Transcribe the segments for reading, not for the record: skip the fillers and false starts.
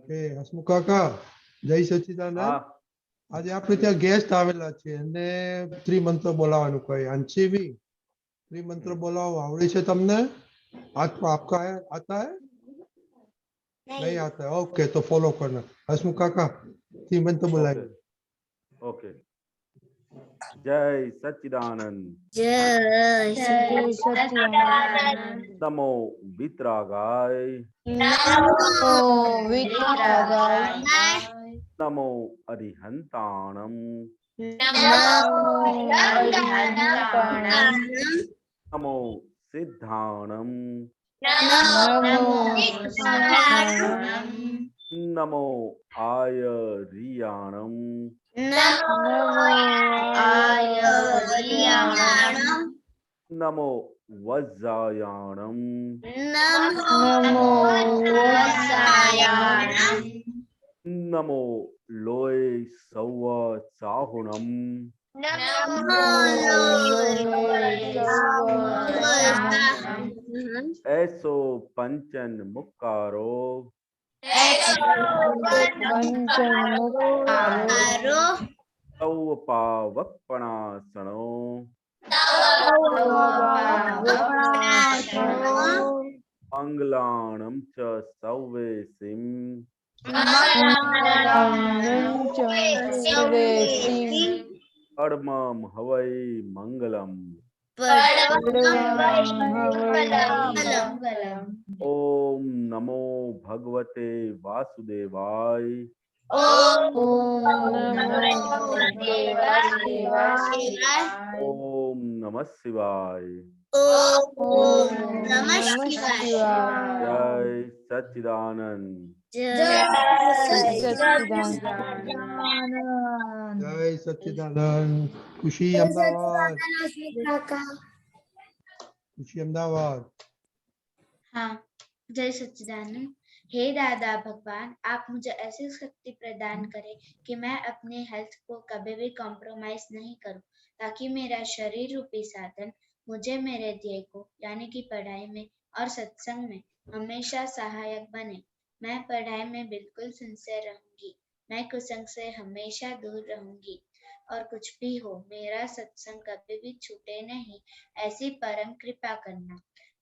કે હસમુખ કાકા જય સચ્ચિદાનંદ. હા આજે આપણે ત્યાં ગેસ્ટ આવેલા છે અને ત્રિમંત્ર બોલાવવાનું કહે. અંશીબી त्रिमंत्र बोलाओ. आवड़े છે તમને? आपका है आता है? नहीं आता है. ओके तो फॉलो करना. हसमुख काका त्रिमंत्र ओके बोलाइए. ओके। जय सच्चिदानंद। जय सच्चिदानंद। नमो वितरागाय। नमो वितरागाय। नमो अरिहंताणम। नमो अरिहंताणं। नमो सिद्धाणम। नमो सिद्धाणं। नमो आयरियाणम। नमो आयर्याणं। नमो वज्रायाणम। नमो वत्सायाणं। नमो लोय सौव चाहुणम। नमो लोलयसवसाहनम्। ऐसो पंचन मुक्कारो। पंचमुखारो। तौ पावपणासनो। तवपावपणासनो। मंगलाणं च सौवेसिं। मंगलं च सुवेसिं। परमं हवै मंगलम्। मंगलम्। ओम नमो भगवते वासुदेवाय। ओम नमो देवाय। ओम नमः शिवाय। ओम नमः शिवाय। जय सच्चिदानंद। जय सच्चिदानंद। જય સચ્ચિદાનંદ. ખુશી અમદાવાદ. ખુશી અમદાવાદ. हाँ, जय सच्चिदानंद। हे दादा भगवान, आप मुझे ऐसी शक्ति प्रदान करें कि मैं अपने हेल्थ को कभी भी कॉम्प्रोमाइज नहीं करूं, ताकि मेरा शरीर रूपी साधन मुझे मेरे ध्येय को यानी कि पढ़ाई में और सत्संग में हमेशा सहायक बने। मैं पढ़ाई में बिल्कुल सिंसियर रहूंगी। मैं कुसंग से हमेशा दूर रहूंगी और कुछ भी हो मेरा सत्संग कभी भी छूटे नहीं, ऐसी परम कृपा करना।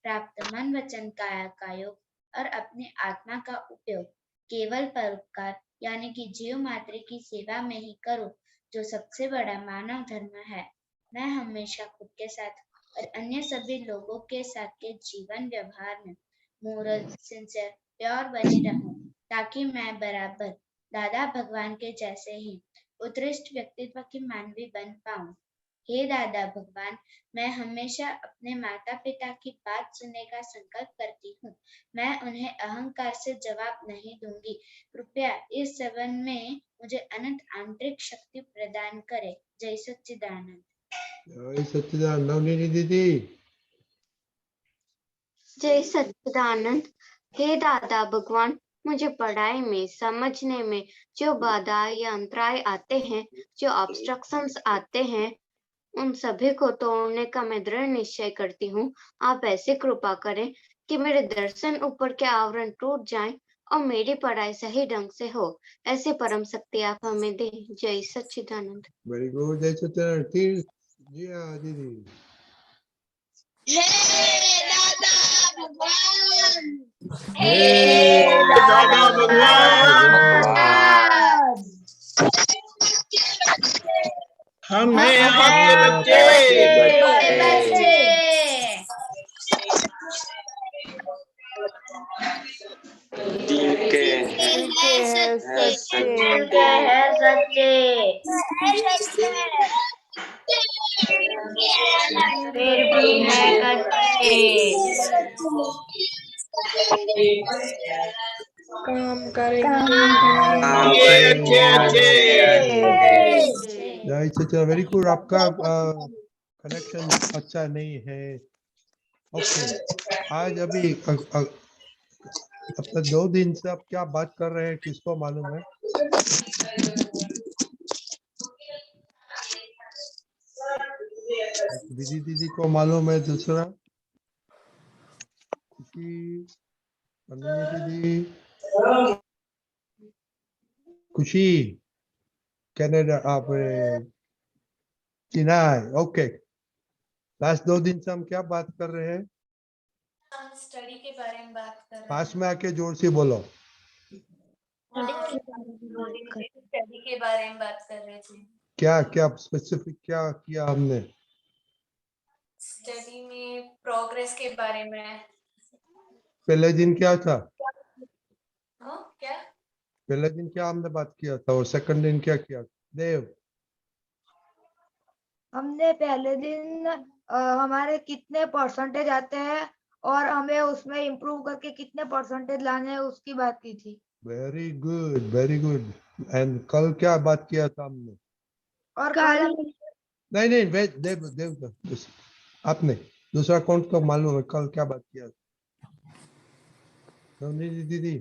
प्राप्त मन वचन काया का योग और अपनी आत्मा का उपयोग केवल परोपकार यानी कि जीव मात्र की सेवा में ही करूं, जो सबसे बड़ा मानव धर्म है। मैं हमेशा खुद के साथ और अन्य सभी लोगों के साथ के जीवन व्यवहार में मोरल सिंसियर प्योर बनी रहूं, ताकि मैं बराबर दादा भगवान के जैसे ही उत्कृष्ट व्यक्तित्व की मानवी बन पाऊं। हे दादा भगवान, मैं हमेशा अपने माता पिता की बात सुनने का संकल्प करती हूँ। मैं उन्हें अहंकार से जवाब नहीं दूंगी। कृपया इस संबंध में मुझे अनंत आंतरिक शक्ति प्रदान करें। जय सच्चिदानंद। જય સચ્ચિદાનંદ. નવનીની दीदी. जय सच्चिदानंद। हे दादा भगवान, मुझे पढ़ाई में समझने में जो बाधा या अंतराय आते हैं, जो ऑब्स्ट्रक्शंस आते हैं, उन सभी को तोड़ने का मैं दृढ़ निश्चय करती हूँ। आप ऐसी कृपा करें कि मेरे दर्शन ऊपर के आवरण टूट जाएं और मेरी पढ़ाई सही ढंग से हो। ऐसी परम शक्ति आप हमें दे। जय सच्चिदानंद। Very good. જય સચ્ચિદાનંદ. તીર જીયા दीदी. हे दादा भगवान, हम हैं हम आपके बच्चे। बच्चे। दिल के है सच्चे। फिर भी है कच्चे। काम करेंगे अच्छे अच्छे। जय सच्चिदानंद. Very good. आपका कनेक्शन अच्छा नहीं है. ओके. आज अभी अब तक 2 दिन से आप क्या बात कर रहे हैं किसको मालूम है? विधि दीदी को मालूम है. दूसरा खुशी, नंदिनी दीदी, खुशी कनाडा आप चिनाई ओके। लास्ट 2 दिन से हम क्या बात कर रहे हैं? हम स्टडी के बारे में बात कर रहे पास हैं। में आके जोर से बोलो। स्टडी के बारे में बात कर रहे थे। क्या क्या स्पेसिफिक क्या किया हमने? स्टडी में प्रोग्रेस के बारे में। पहले दिन क्या था? क्या? पहले दिन क्या हमने बात किया था और सेकंड दिन क्या किया? देव हमने पहले दिन हमारे कितने परसेंटेज आते हैं और हमें उसमें इम्प्रूव करके कितने परसेंटेज लाने हैं उसकी बात की थी। Very good very good. And कल क्या बात किया था हमने? और कल नहीं नहीं वे देव देव आपने दूसरा कौन तो मालूम है कल क्या बात किया? नवनीत दीदी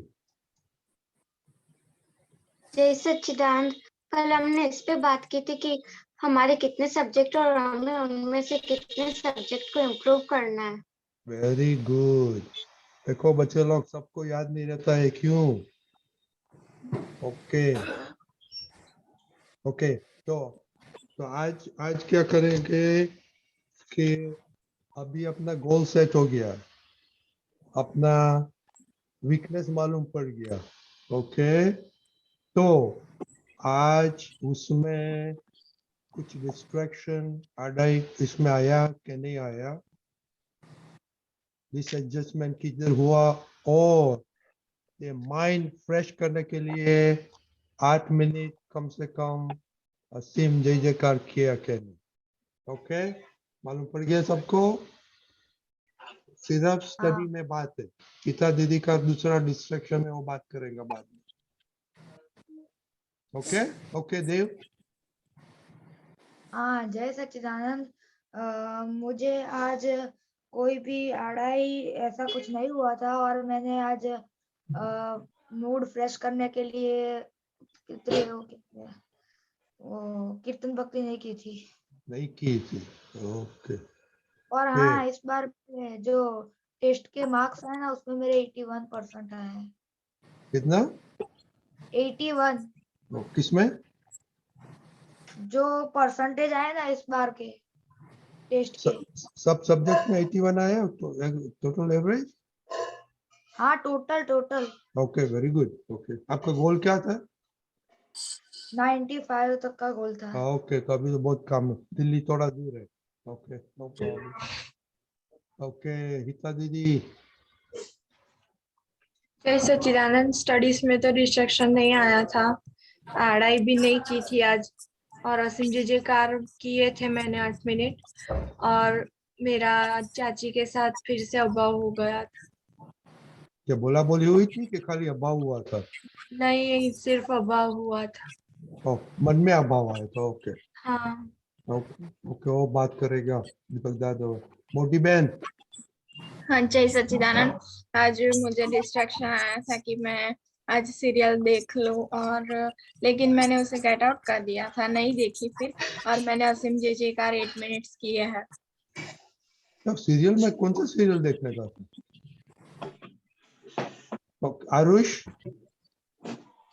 जय सच्चिदानंद, कल हमने इस पे बात की थी कि हमारे कितने सब्जेक्ट और हमें उनमें से कितने सब्जेक्ट को इम्प्रूव करना है। Very good. देखो बच्चे लोग सबको याद नहीं रहता है क्यों? ओके ओके तो आज आज क्या करेंगे कि अभी अपना गोल सेट हो गया, अपना वीकनेस मालूम पड़ गया। ओके तो आज उसमें कुछ डिस्ट्रैक्शन अड़ाई इसमें आया कि नहीं आया, डिसएडजस्टमेंट किधर हुआ, और ये माइंड फ्रेश करने के लिए 8 मिनट कम से कम असीम जय जयकार किया कि नहीं? ओके मालूम पड़ गया सबको? सिर्फ स्टडी में बात है, गीता दीदी का दूसरा डिस्ट्रैक्शन है वो बात करेंगे बाद में। ओके ओके देव। हाँ जय सच्चिदानंद, मुझे आज कोई भी अड़ाई ऐसा कुछ नहीं हुआ था और मैंने आज मूड फ्रेश करने के लिए कीर्तन भक्ति नहीं की थी। नहीं की थी ओके। और हाँ इस बार जो टेस्ट के मार्क्स है ना उसमें मेरे 81% आए हैं। कितना? 81 किसमें? जो परसेंटेज आए ना इस बार के टेस्ट के। सब सब्जेक्ट में 81 आया तो टोटल एवरेज? हाँ total okay very good. Okay आपका गोल क्या था? 95 तक का गोल था। ओके तो अभी तो बहुत कम है, दिल्ली थोड़ा दूर है। Okay no problem. ओके हिता दीदी। जय सच्चिदानंद, स्टडीज में तो डिस्ट्रक्शन नहीं आया था, पढ़ाई भी नहीं की थी आज, और असीम जयकार किए थे मैंने 8 मिनट, और मेरा चाची के साथ फिर से अभाव हो गया था। क्या बोला बोली हुई थी कि खाली अभाव हुआ था? नहीं सिर्फ अभाव हुआ था। मन में अभाव आया था। ओके हाँ ओके ओके वो बात करेगा दीपक दादा। मोटी बहन। हाँ जय सच्चिदानंद, आज मुझे डिस्ट्रैक्शन आया था कि मैं आज सीरियल देख लूं, और लेकिन मैंने उसे गेट आउट कर दिया था, नहीं देखी फिर, और मैंने असीम जय जयकार 8 मिनट्स किए हैं। तो सीरियल में कौन सा सीरियल देखने का था? आरुष।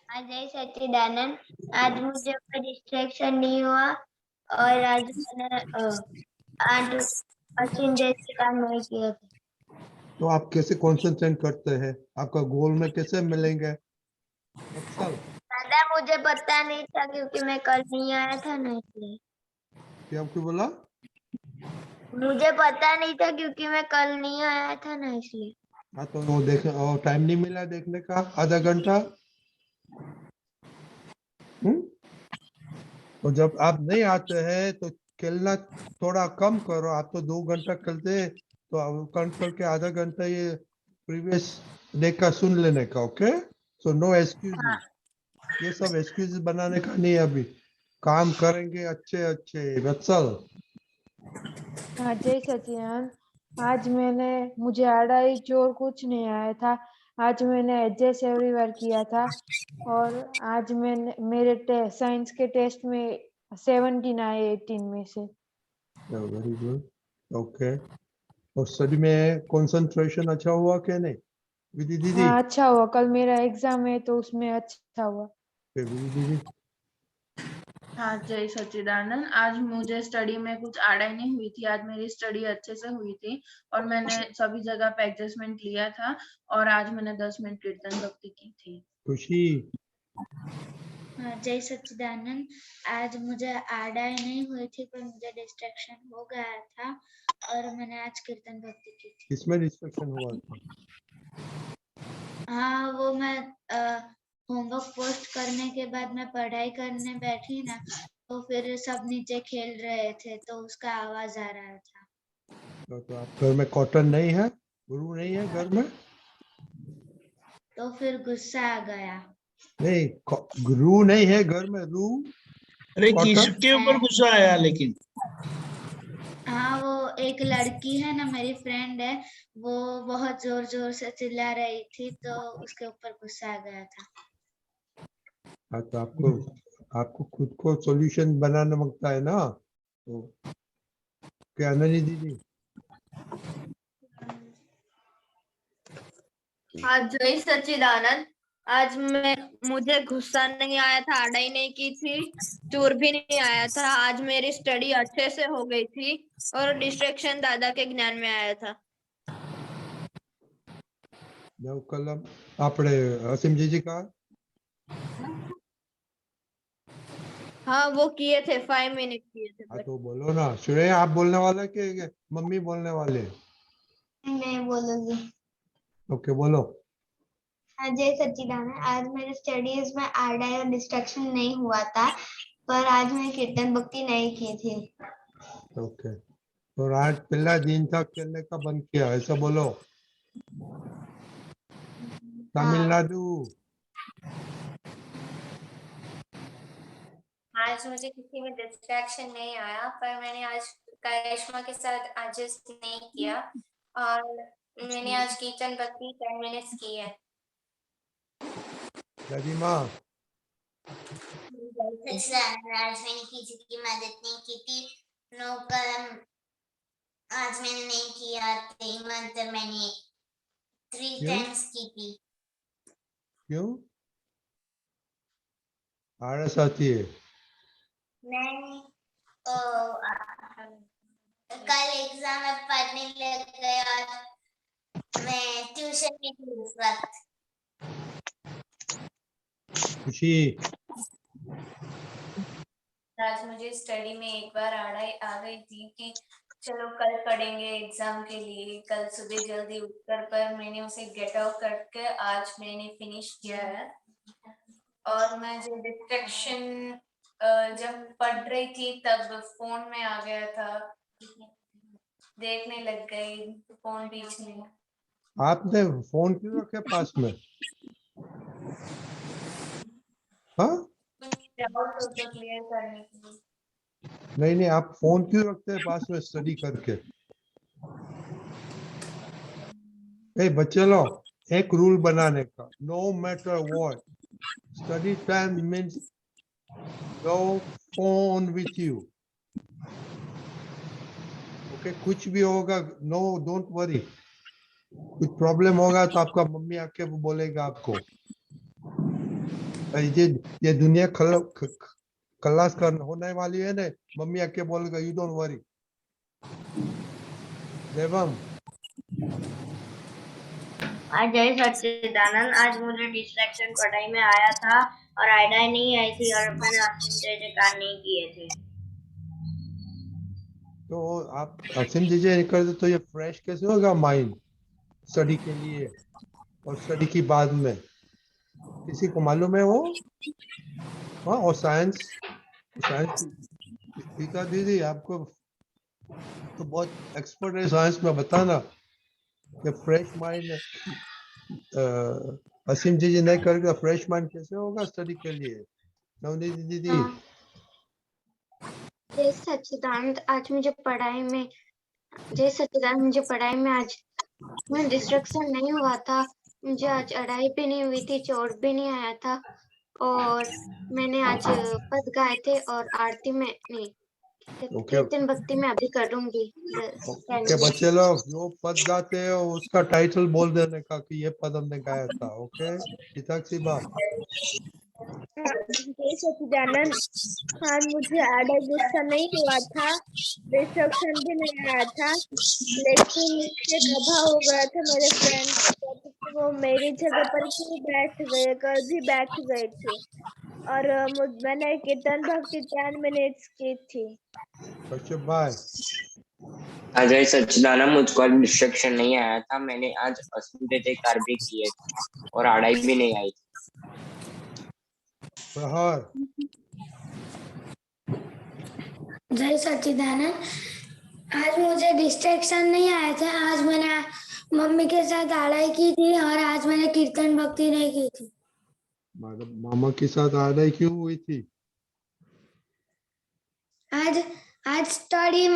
जय सच्चिदानंद, आज मुझे कोई डिस्ट्रैक्शन नहीं हुआ और आज मैंने आज असीम जय जयकार नहीं किया था। तो आप कैसे कंसंट्रेट करते हैं, आपका गोल में कैसे मिलेंगे? दादा मुझे पता नहीं था क्योंकि मैं कल नहीं आया था ना इसलिए। क्या आपको बोला? मुझे पता नहीं था क्योंकि मैं कल नहीं आया था ना इसलिए। हाँ तो वो देख और टाइम नहीं मिला देखने का आधा घंटा। तो जब आप नहीं आते हैं तो खेलना थोड़ा कम करो। आप तो 2 घंटा खेलते तो कम करके आधा घंटा ये प्रीवियस डे का सुन लेने का। ओके सो नो एक्सक्यूज, ये सब एक्सक्यूज बनाने का नहीं है, अभी काम करेंगे अच्छे अच्छे। वत्सल। हाँ जय सच्चिदानंद, आज मुझे अड़ाई चोर कुछ नहीं आया था। आज मैंने एडजस्ट एवरीवेयर किया था और आज मेरे साइंस के टेस्ट में 17 आए 18 में से। Very good. ओके और स्टडी में कंसंट्रेशन अच्छा हुआ क्या नहीं विधि दीदी? हाँ अच्छा हुआ, कल मेरा एग्जाम है तो उसमें अच्छा हुआ। ओके गुरु दीदी। हाँ जय सच्चिदानंद। आज मुझे स्टडी में कुछ आड़ा ही नहीं हुई थी। आज मेरी स्टडी अच्छे से हुई थी और मैंने सभी जगह पे एडजस्टमेंट लिया था और आज मैंने 10 मिनट कीर्तन भक्ति की थी। खुशी। जय सच्चिदानंद। आज मुझे आड़ा ही नहीं हुई थी पर मुझे डिस्ट्रैक्शन हो गया था और मैंने आज कीर्तन भक्ति की थी। किसमें डिस्ट्रक्शन हुआ था? हाँ वो मैं होमवर्क पोस्ट करने के बाद मैं पढ़ाई करने बैठी ना, तो फिर सब नीचे खेल रहे थे तो उसका आवाज आ रहा था। तो आप घर में कॉटन नहीं है, गुरु नहीं है घर में? तो फिर गुस्सा आ गया। नहीं, गुरु नहीं है घर में, रू। अरे कॉटन? किसके ऊपर गुस्सा आया लेकिन? हाँ वो एक लड़की है ना, मेरी फ्रेंड है, वो बहुत जोर जोर से चिल्ला रही थी तो उसके ऊपर गुस्सा आ गया था। हाँ तो आपको खुद को सॉल्यूशन बनाना मांगता है ना, तो क्या ननी दीदी? आज जय सच्चिदानंद। आज मुझे गुस्सा नहीं आया था, आड़ाई नहीं की थी, चूर भी नहीं आया था। आज मेरी स्टडी अच्छे से हो गई थी और डिस्ट्रैक्शन दादा के ज्ञान में आया था। कलम आपने असीमजी का? हाँ वो किए थे, 5 मिनट किए थे। हाँ तो बोलो ना, श्रेय आप बोलने वाले के मम्मी बोलने वाले? मैं बोलूंगी। ओके बोलो। जय सच्चिदानंद। आज मेरे स्टडीज में आड़ा और डिस्ट्रैक्शन नहीं हुआ था, पर आज मैं कीर्तन भक्ति नहीं की थी। ओके, तो आज पहला दिन था खेलने का बंद किया, ऐसा बोलो। तमिलनाडु। आज मुझे किसी में डिस्ट्रैक्शन नहीं आया, पर मैंने आज करिश्मा के साथ एडजस्ट नहीं किया और मैंने आज कीर्तन भक्ति 10 मिनट्स की है। दादीमा। आज मैंने किसी की मदद नहीं की थी। नो कलम आज मैंने नहीं किया। 3 मंत्र मैंने 3 टाइम्स की थी। क्यों? आलस आती है? नहीं, कल एग्जाम में पढ़ने लग गए और मैं ट्यूशन में थी उस वक्त। खुशी। आज मुझे स्टडी में एक बार आड़ाई आ गई थी कि चलो कल पढ़ेंगे एग्जाम के लिए, कल सुबह जल्दी उठकर, पर मैंने उसे गेट आउट करके आज मैंने फिनिश किया है। और मैं जो डिस्ट्रैक्शन जब पढ़ रही थी तब फोन में आ गया था, देखने लग गई फोन बीच में। आपने फोन क्यों रखे पास में? हाँ? डाउट हो तो क्लियर करने के लिए। नहीं, आप फोन क्यों रखते हैं पास में स्टडी करके? बच्चे लोग, एक रूल बनाने का, no matter what, study time means no phone with you. Okay, कुछ भी होगा, नो डोंट वरी। कुछ प्रॉब्लम होगा तो आपका मम्मी आके बोलेगा आपको। ये दुनिया खलास कर होने वाली है ना, मम्मी आके बोलेगा यू डोंट वरी। देवम। जय सच्चिदानंद। आज मुझे डिस्ट्रैक्शन पढ़ाई में आया था और आइडिया नहीं आई थी और मैंने असीम जैसे काम नहीं किए थे। तो आप असीम जैसे करते तो ये फ्रेश कैसे होगा माइंड स्टडी के लिए और स्टडी की बाद में? किसी को मालूम है वो? हाँ, और साइंस पीता दीदी आपको तो बहुत एक्सपर्ट है साइंस में, बताना कि फ्रेश माइंड असीम जी नहीं करेगा, फ्रेश माइंड कैसे होगा स्टडी के लिए? नवनीत दीदी। जय सच्चिदानंद। आज मुझे पढ़ाई में, जय सच्चिदानंद, मुझे पढ़ाई में आज मैं डिस्ट्रैक्शन नहीं हुआ था। मुझे आज अढ़ाई भी नहीं हुई थी, चोट भी नहीं आया था और मैंने आज पद गाए थे और आरती में नहीं, कीर्तन भक्ति में अभी करूंगी। ओके बच्चे लोग, जो पद गाते हैं उसका टाइटल बोल देने का कि ये पद हमने गाया था। ओके, हिताक्षी बा। जय सच्चिदानंद, आज मुझे आधा गुस्सा नहीं हुआ था, डिस्ट्रक्शन भी नहीं आया था, लेकिन मुझसे दफा हो गया था मेरे फ्रेंड के साथ, तो वो मेरी जगह पर क्यों बैठ गए, कल भी बैठ गए थे। और मैंने कीर्तन भक्ति 10 मिनट्स की थी। कश्यप भाई, अजय सच्चिदानंद, मुझको आज डिस्ट्रक्शन नहीं आया था। मैंने आज अस्मिता कार भी किए थे और आड़ाई भी नहीं आई थी। प्रहार, जय सच्चिदानंद, आज मुझे डिस्ट्रैक्शन नहीं आया था। आज मैंने मम्मी के साथ आड़ाई की थी और आज मैंने कीर्तन भक्ति नहीं की थी। मामा के साथ आड़ाई क्यों हुई थी? आज स्टडी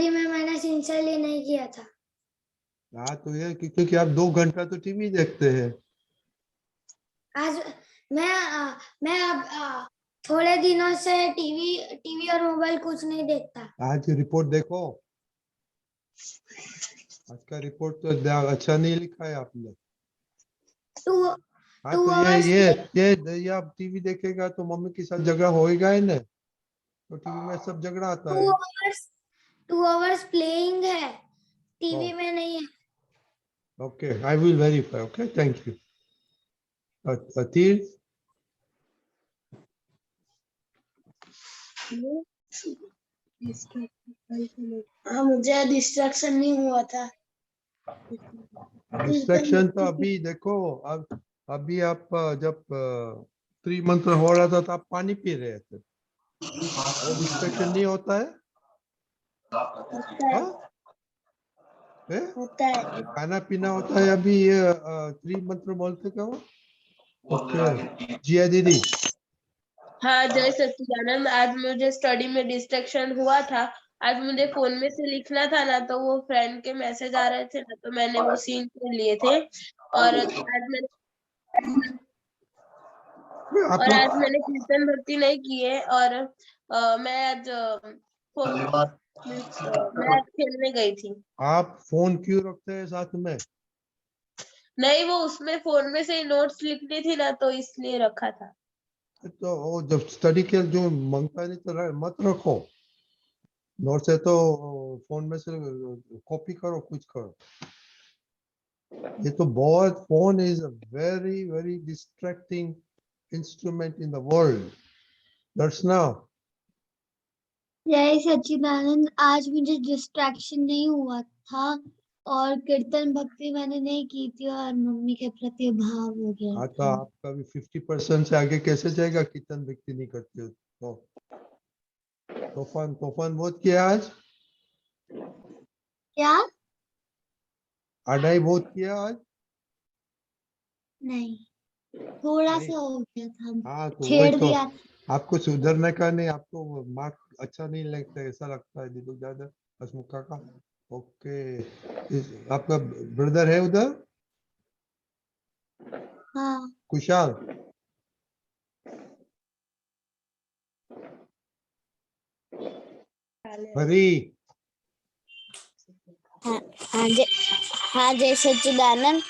में मैंने सिंसियरली नहीं किया था। हाँ तो ये क्योंकि आप 2 घंटा तो टीवी देखते हैं। आज मैं अब थोड़े दिनों से टीवी और मोबाइल कुछ नहीं देखता। आज रिपोर्ट देखो, आज का रिपोर्ट तो अच्छा नहीं लिखा है आपने। हाँ तो ये आप टीवी देखेगा तो मम्मी के साथ झगड़ा होएगा ही ना, तो टीवी में सब झगड़ा आता है। 2 hours प्लेइंग है, टीवी में नहीं है। Okay, I will verify. Okay, thank you. Atir, हाँ, मुझे डिस्ट्रैक्शन नहीं हुआ था। डिस्ट्रैक्शन तो अभी देखो, अभी आप जब त्रिमंत्र हो रहा था तो आप पानी पी रहे थे, वो डिस्ट्रैक्शन नहीं होता है? होता है। खाना पीना होता है। अभी ये त्रिमंत्र बोलते क्या हो? ओके, जिया दीदी। हाँ, जय सच्चिदानंद, आज मुझे स्टडी में डिस्ट्रैक्शन हुआ था। आज मुझे फोन में से लिखना था ना, तो वो फ्रेंड के मैसेज आ रहे थे ना, तो मैंने वो सीन कर लिए थे। और आज मैंने कीर्तन भक्ति नहीं की है। और मैं आज खेलने गई थी। आप फोन क्यों रखते हैं साथ में? नहीं, वो उसमें फोन में से नोट्स लिखनी थी ना, तो इसलिए रखा था। तो वो जब स्टडी के जो मांगता नहीं तो मत रखो, नोट से तो फोन में से कॉपी करो, कुछ करो। ये तो बहुत, phone is a very very distracting instrument in the world. Darshana, जय सच्चिदानंद, आज मुझे डिस्ट्रैक्शन नहीं हुआ था और कीर्तन भक्ति मैंने नहीं की थी और मम्मी के प्रति भाव हो गया। हाँ तो आपका भी 50% से आगे कैसे जाएगा? कीर्तन भक्ति नहीं करते हो तो। तूफान बहुत किया आज। क्या? आड़ाई बहुत किया आज। नहीं, थोड़ा सा हो गया था। हाँ तो छेड़ वही तो, दिया। आपको सुधरने का नहीं, आपको मार्क अच्छा नहीं लगता, ऐसा लगता है दीपक दादा, हसमुख काका। ओके, आपका ब्रदर है उधर? हाँ। कुशाल, हरी। हाँ जय सच्चिदानंद,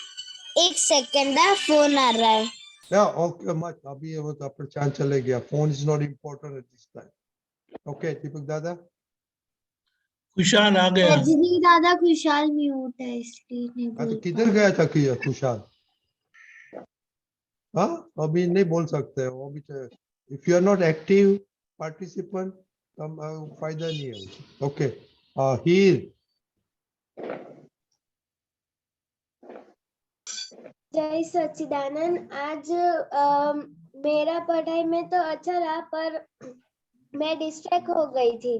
1 सेकंड है, फोन आ रहा है। ओके मत, अभी ये तो पहचान चले गया। Phone is not important at this time. Okay Deepak दादा। खुशाल आ गया। रजनी दादा, खुशाल म्यूट है इसलिए नहीं बोल तो किधर गया था कि खुशाल? हाँ, अभी नहीं बोल सकते हो अभी। If you are not active participant तो फायदा नहीं है। Okay, here. जय सच्चिदानंद, आज मेरा पढ़ाई में तो अच्छा रहा, पर मैं डिस्ट्रैक्ट हो गई थी।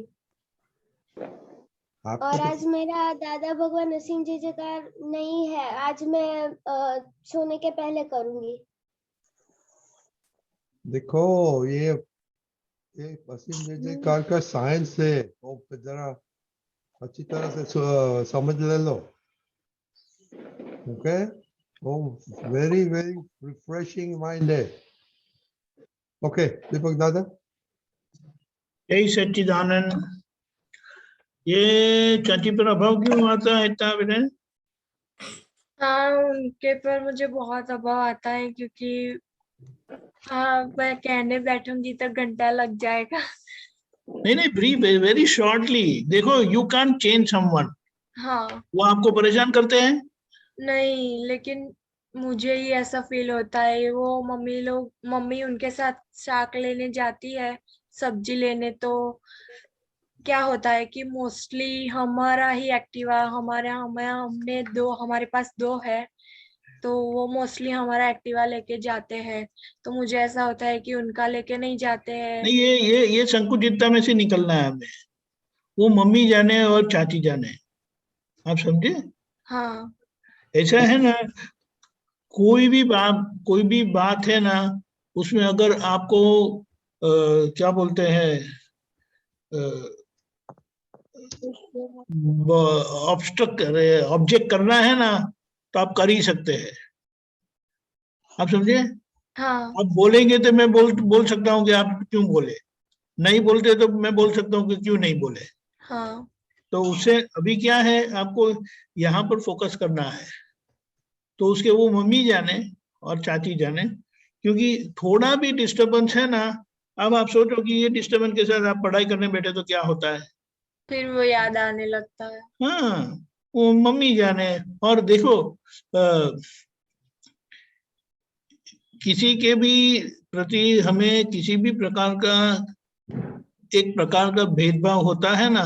और आज मेरा दादा भगवान नरसिंह जी का नहीं है, आज मैं सोने के पहले करूंगी। देखो ये असीम जयकार का साइंस है, वो जरा अच्छी तरह से समझ ले लो। ओके, वो वेरी वेरी रिफ्रेशिंग माइंड है। ओके दीपक दादा। जय सच्चिदानंद, ये चाची पर अभाव क्यों आता है इतना विनय? हाँ, उनके पर मुझे बहुत अभाव आता है, क्योंकि हाँ, मैं कहने बैठूंगी तो घंटा लग जाएगा। नहीं नहीं, वेरी शॉर्टली। देखो, यू कैन चेंज समवन। हाँ। वो आपको परेशान करते हैं? नहीं, लेकिन मुझे ही ऐसा फील होता है। वो मम्मी उनके साथ शाक लेने जाती है, सब्जी लेने, तो क्या होता है कि मोस्टली हमारा ही एक्टिवा, हमारे पास दो है, तो वो मोस्टली हमारा एक्टिवा लेके जाते हैं। तो मुझे ऐसा होता है कि उनका लेके नहीं जाते हैं। नहीं, ये संकुचितता में से निकलना है हमें। वो मम्मी जाने और चाची जाने, आप समझे? हाँ। ऐसा है ना, कोई भी बात है ना, उसमें अगर आपको क्या बोलते हैं, ऑब्जेक्ट करना है ना, तो आप कर ही सकते हैं। आप समझे? हाँ। आप बोलेंगे तो मैं बोल सकता हूँ कि आप क्यों बोले, नहीं बोलते तो मैं बोल सकता हूँ कि क्यों नहीं बोले। हाँ। तो उससे अभी क्या है, आपको यहाँ पर फोकस करना है। तो उसके वो मम्मी जाने और चाची जाने, क्योंकि थोड़ा भी डिस्टरबेंस है ना, अब आप सोचो कि ये डिस्टरबेंस के साथ आप पढ़ाई करने बैठे तो क्या होता है। फिर वो याद आने लगता है। हाँ, वो मम्मी जाने। और देखो, किसी के भी प्रति हमें किसी भी प्रकार का एक प्रकार का भेदभाव होता है ना,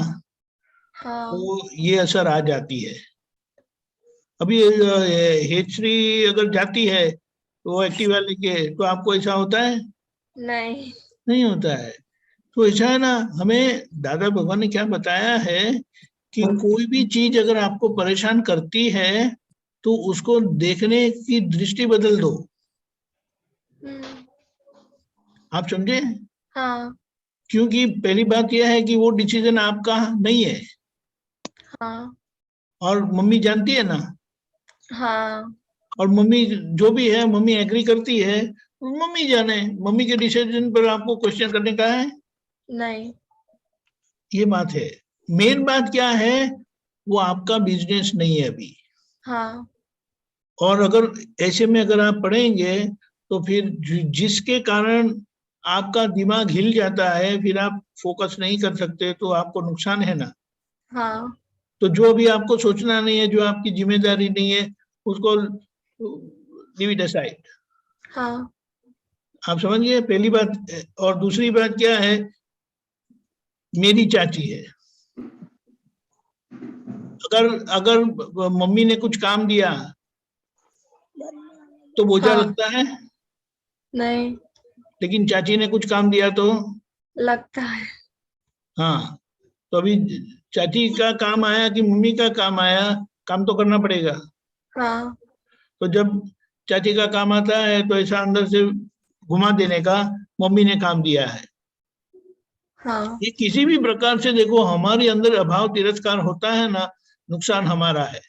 हाँ। तो ये असर आ जाती है। अभी हेचरी अगर जाती है तो वो एक्टिवा लेके, तो आपको ऐसा होता है? नहीं। नहीं होता है। तो ऐसा है ना, हमें दादा भगवान ने क्या बताया है कि कोई भी चीज अगर आपको परेशान करती है तो उसको देखने की दृष्टि बदल दो। आप समझे? हाँ। क्योंकि पहली बात यह है कि वो डिसीजन आपका नहीं है, हाँ। और मम्मी जानती है ना, हाँ। और मम्मी जो भी है, मम्मी एग्री करती है, मम्मी जाने। मम्मी के डिसीजन पर आपको क्वेश्चन करने का है? नहीं। ये बात है। मेन बात क्या है, वो आपका बिजनेस नहीं है अभी। हाँ। और अगर ऐसे में अगर आप पढ़ेंगे तो फिर जिसके कारण आपका दिमाग हिल जाता है, फिर आप फोकस नहीं कर सकते, तो आपको नुकसान है ना। हाँ। तो जो भी आपको सोचना नहीं है, जो आपकी जिम्मेदारी नहीं है, उसको लीव इट असाइड। हाँ। आप समझिए, पहली बात। और दूसरी बात क्या है, मेरी चाची है, अगर अगर मम्मी ने कुछ काम दिया तो बोझा हाँ। लगता है? नहीं लेकिन चाची ने कुछ काम दिया तो लगता है। हाँ। तो अभी चाची का काम आया कि मम्मी का काम आया, काम तो करना पड़ेगा। हाँ। तो जब चाची का काम आता है तो ऐसा अंदर से घुमा देने का, मम्मी ने काम दिया है। हाँ। ये किसी भी प्रकार से देखो, हमारे अंदर अभाव तिरस्कार होता है ना, नुकसान हमारा है।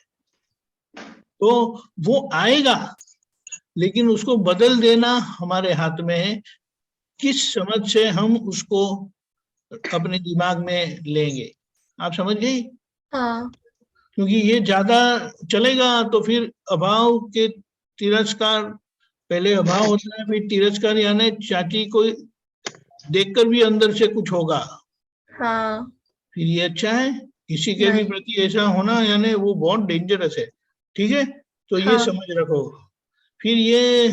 तो वो आएगा, लेकिन उसको बदल देना हमारे हाथ में है, किस समझ से हम उसको अपने दिमाग में लेंगे। आप समझ गई? हाँ। क्योंकि ये ज्यादा चलेगा तो फिर अभाव के तिरस्कार, पहले अभाव होता है, फिर तिरस्कार, यानी चाची को देखकर भी अंदर से कुछ होगा। हाँ। फिर ये अच्छा है? किसी के भी नहीं। प्रति ऐसा होना यानी वो बहुत डेंजरस है। ठीक है, तो ये हाँ। समझ रखो। फिर ये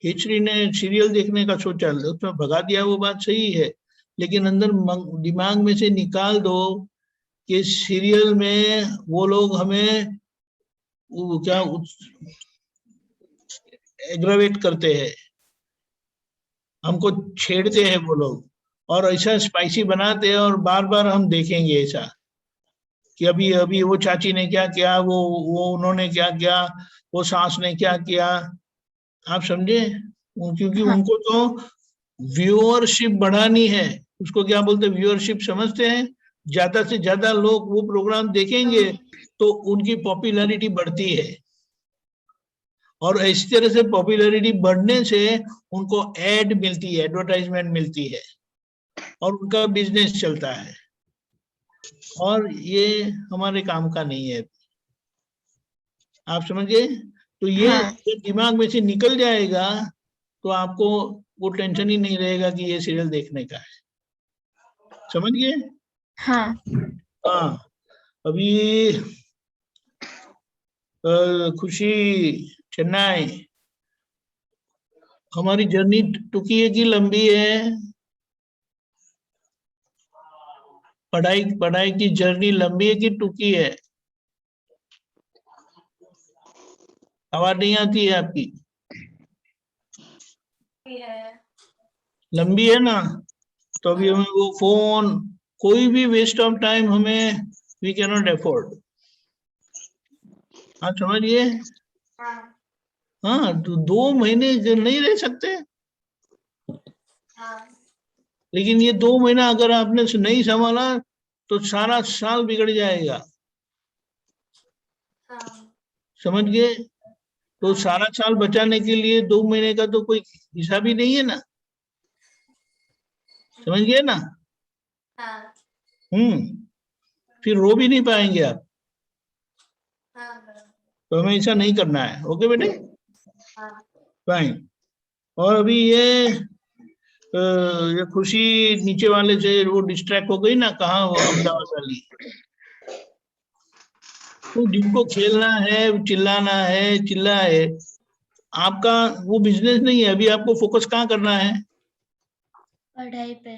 हिचरी ने सीरियल देखने का सोचा, उसमें भगा दिया, वो बात सही है, लेकिन अंदर दिमाग में से निकाल दो कि सीरियल में वो लोग हमें वो क्या एग्रावेट करते हैं, हमको छेड़ते हैं वो लोग, और ऐसा स्पाइसी बनाते हैं, और बार बार हम देखेंगे ऐसा कि अभी अभी वो चाची ने क्या किया, वो उन्होंने क्या किया, वो सास ने क्या किया। आप समझे? क्योंकि हाँ। उनको तो व्यूअरशिप बढ़ानी है। उसको क्या बोलते हैं, व्यूअरशिप समझते हैं? ज्यादा से ज्यादा लोग वो प्रोग्राम देखेंगे तो उनकी पॉपुलैरिटी बढ़ती है, और इस तरह से पॉपुलैरिटी बढ़ने से उनको एड मिलती है, एडवर्टाइजमेंट मिलती है, और उनका बिजनेस चलता है। और ये हमारे काम का नहीं है। आप समझिए? तो ये हाँ। जब दिमाग में से निकल जाएगा तो आपको वो टेंशन ही नहीं रहेगा कि ये सीरियल देखने का है। समझ गए? हाँ। हाँ। अभी खुशी, चेन्नई, हमारी जर्नी टूकी है कि लंबी है? पढ़ाई की जर्नी लंबी है कि टूकी है? आवाज नहीं आती है आपकी। लंबी है ना? तो अभी हमें वो फोन, कोई भी वेस्ट ऑफ टाइम हमें वी कैन नॉट अफोर्ड। आप समझिए? हाँ, तो 2 महीने नहीं रह सकते। लेकिन ये 2 महीना अगर आपने नहीं संभाला तो सारा साल बिगड़ जाएगा। समझ गए? तो सारा साल बचाने के लिए 2 महीने का तो कोई हिसाब ही नहीं है ना। समझ गए ना? फिर रो भी नहीं पाएंगे आप। तो हमें ऐसा नहीं करना है। ओके बेटे? फाइन। और अभी ये खुशी नीचे वाले से वो डिस्ट्रैक्ट हो गई ना, कहाँ वो अहमदाबाद वाली। तो जिनको खेलना है, चिल्लाना है, चिल्लाए। आपका वो बिजनेस नहीं है, अभी आपको फोकस कहाँ करना है? पढ़ाई पे।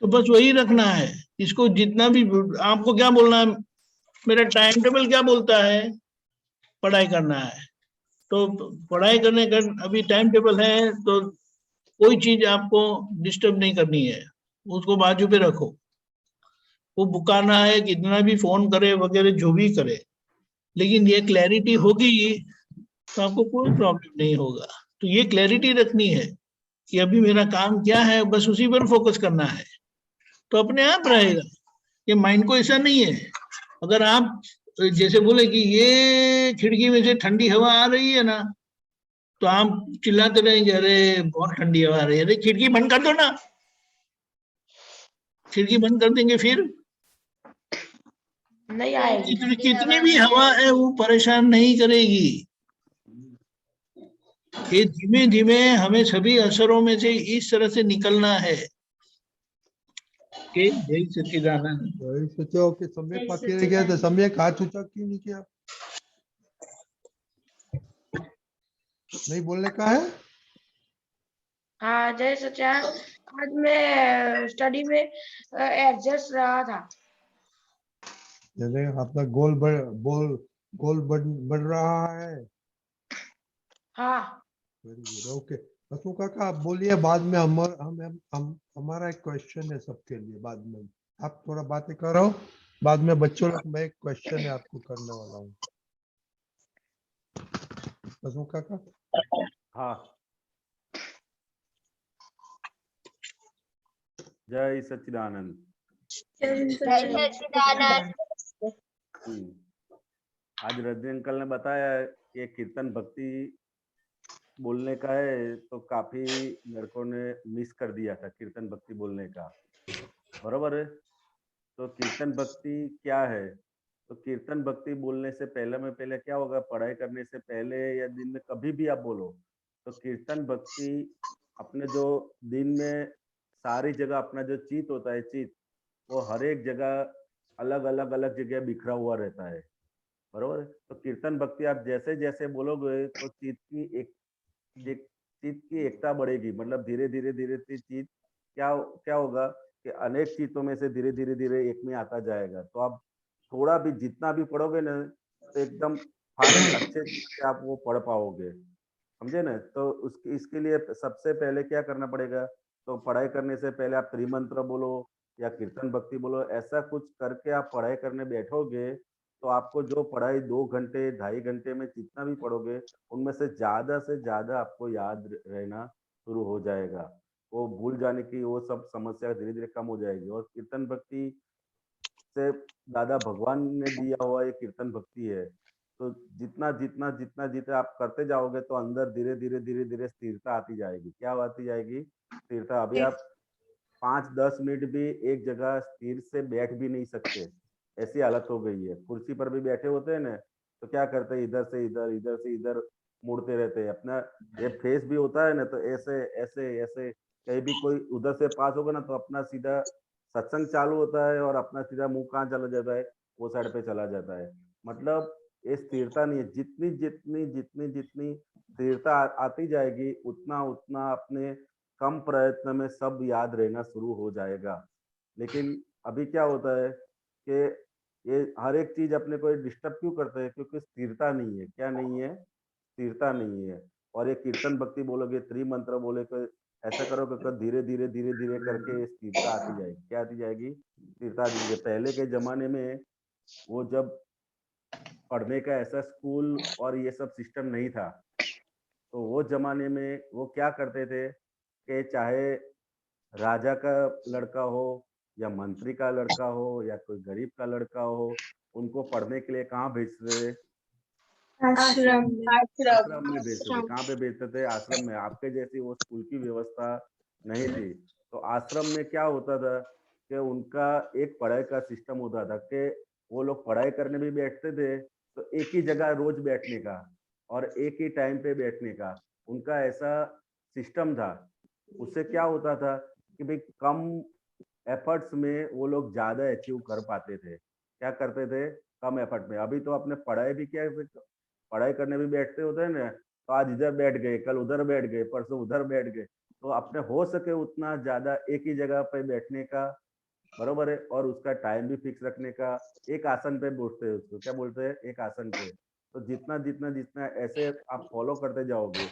तो बस वही रखना है। इसको जितना भी आपको क्या बोलना है, मेरा टाइम टेबल क्या बोलता है? पढ़ाई करना है। तो पढ़ाई करने का अभी टाइम टेबल है, तो कोई चीज आपको डिस्टर्ब नहीं करनी है, उसको बाजू पे रखो। वो बुकाना है, कितना भी फोन करे वगैरह जो भी करे, लेकिन ये क्लैरिटी होगी तो आपको कोई प्रॉब्लम नहीं होगा। तो ये क्लैरिटी रखनी है कि अभी मेरा काम क्या है, बस उसी पर फोकस करना है, तो अपने आप रहेगा। ये माइंड को ऐसा नहीं है। अगर आप जैसे बोले कि ये खिड़की में से ठंडी हवा आ रही है ना, तो आप चिल्लाते रहेंगे, अरे बहुत ठंडी हवा आ रही है, अरे खिड़की बंद कर दो ना। खिड़की बंद कर देंगे फिर नहीं आएगी। कितनी भी हवा है वो परेशान नहीं करेगी। ये धीमे धीमे हमें सभी असरों में से इस तरह से निकलना है। जय सच्चिदानंद। वही सोचो कि सम्यक बाकी रह गया, तो सम्यक हाथ ऊंचा क्यों नहीं किया? नहीं बोलने का है? हाँ जय सच्चिदानंद। आज मैं स्टडी में एडजस्ट रहा था। जैसे आपका गोल बढ़ रहा है। हाँ। Very good. ओके, बसु काका आप बोलिए, बाद में हमारा एक क्वेश्चन है सबके लिए। बाद में आप थोड़ा बातें करो, बाद में बच्चों लोग मैं एक क्वेश्चन है आपको करने वाला हूँ। बसु काका। हाँ। जय सच्चिदानंद। आज रजनी अंकल ने बताया कि कीर्तन भक्ति बोलने का है, तो काफी लड़कों ने मिस कर दिया था कीर्तन भक्ति बोलने का। बरोबर है? तो कीर्तन भक्ति क्या है? तो कीर्तन भक्ति बोलने से पहले क्या होगा, पढ़ाई करने से पहले या दिन में कभी भी आप बोलो, तो कीर्तन भक्ति अपने जो दिन में सारी जगह अपना जो चित होता है, चित वो हर एक जगह अलग जगह बिखरा हुआ रहता है। बरोबर है? तो कीर्तन भक्ति आप जैसे जैसे बोलोगे तो चित की एकता बढ़ेगी। मतलब धीरे धीरे चित क्या होगा कि अनेक चीतों में से धीरे धीरे एक में आता जाएगा। तो आप थोड़ा भी जितना भी पढ़ोगे ना, तो एकदम फास्ट अच्छे से आप वो पढ़ पाओगे। समझे ना? तो इसके लिए सबसे पहले क्या करना पड़ेगा, तो पढ़ाई करने से पहले आप त्रिमंत्र बोलो या कीर्तन भक्ति बोलो, ऐसा कुछ करके आप पढ़ाई करने बैठोगे तो आपको जो पढ़ाई 2 घंटे 2.5 घंटे में जितना भी पढ़ोगे, उनमें से ज्यादा आपको याद रहना शुरू हो जाएगा। वो भूल जाने की वो सब समस्या धीरे धीरे कम हो जाएगी। और कीर्तन भक्ति से दादा भगवान ने दिया हुआ ये कीर्तन भक्ति है। तो जितना आप करते जाओगे तो अंदर धीरे धीरे स्थिरता आती जाएगी। क्या आती जाएगी? स्थिरता। अभी आप 5-10 मिनट भी एक जगह स्थिर से बैठ भी नहीं सकते, ऐसी हालत हो गई है। कुर्सी पर भी बैठे होते हैं ना, तो क्या करते हैं, इधर से इधर, इधर से इधर मुड़ते रहते हैं। अपना ये फेस भी होता है ना, तो ऐसे ऐसे ऐसे कहीं भी कोई उधर से पास होगा ना, तो अपना सीधा सत्संग चालू होता है और अपना सीधा मुंह कहाँ चला जाता है, वो साइड पे चला जाता है। मतलब ये स्थिरता नहीं है। जितनी जितनी जितनी जितनी स्थिरता आती जाएगी, उतना उतना अपने कम प्रयत्न में सब याद रहना शुरू हो जाएगा। लेकिन अभी क्या होता है कि ये हर एक चीज अपने को डिस्टर्ब क्यों करते हैं, क्योंकि स्थिरता नहीं है। क्या नहीं है? स्थिरता नहीं है। और ये कीर्तन भक्ति बोलोगे, त्रिमंत्र बोले तो ऐसा करोगे तो धीरे धीरे धीरे धीरे करके स्थिरता आती जाएगी। क्या आती जाएगी? स्थिरता आती जाएगी। पहले के जमाने में वो जब पढ़ने का ऐसा स्कूल और ये सब सिस्टम नहीं था, तो वो जमाने में वो क्या करते थे कि चाहे राजा का लड़का हो या मंत्री का लड़का हो या कोई गरीब का लड़का हो, उनको पढ़ने के लिए कहाँ भेजते थे? आश्रम आश्रम में भेजते थे। कहाँ पे भेजते थे? आश्रम में। आपके जैसी वो स्कूल की व्यवस्था नहीं थी। तो आश्रम में क्या होता था कि उनका एक पढ़ाई का सिस्टम होता था कि वो लोग पढ़ाई करने भी बैठते थे तो एक ही जगह रोज बैठने का और एक ही टाइम पे बैठने का उनका ऐसा सिस्टम था। उससे क्या होता था कि भाई कम एफर्ट्स में वो लोग ज्यादा अचीव कर पाते थे। क्या करते थे? कम एफर्ट में। अभी तो अपने पढ़ाई भी क्या, पढ़ाई करने भी बैठते होते हैं ना, तो आज इधर बैठ गए, कल उधर बैठ गए, परसों उधर बैठ गए। तो अपने हो सके उतना ज्यादा एक ही जगह पे बैठने का, बरोबर है, और उसका टाइम भी फिक्स रखने का। एक आसन पे बैठते हैं, उसको क्या बोलते हैं? एक आसन पे। तो जितना जितना जितना ऐसे आप फॉलो करते जाओगे,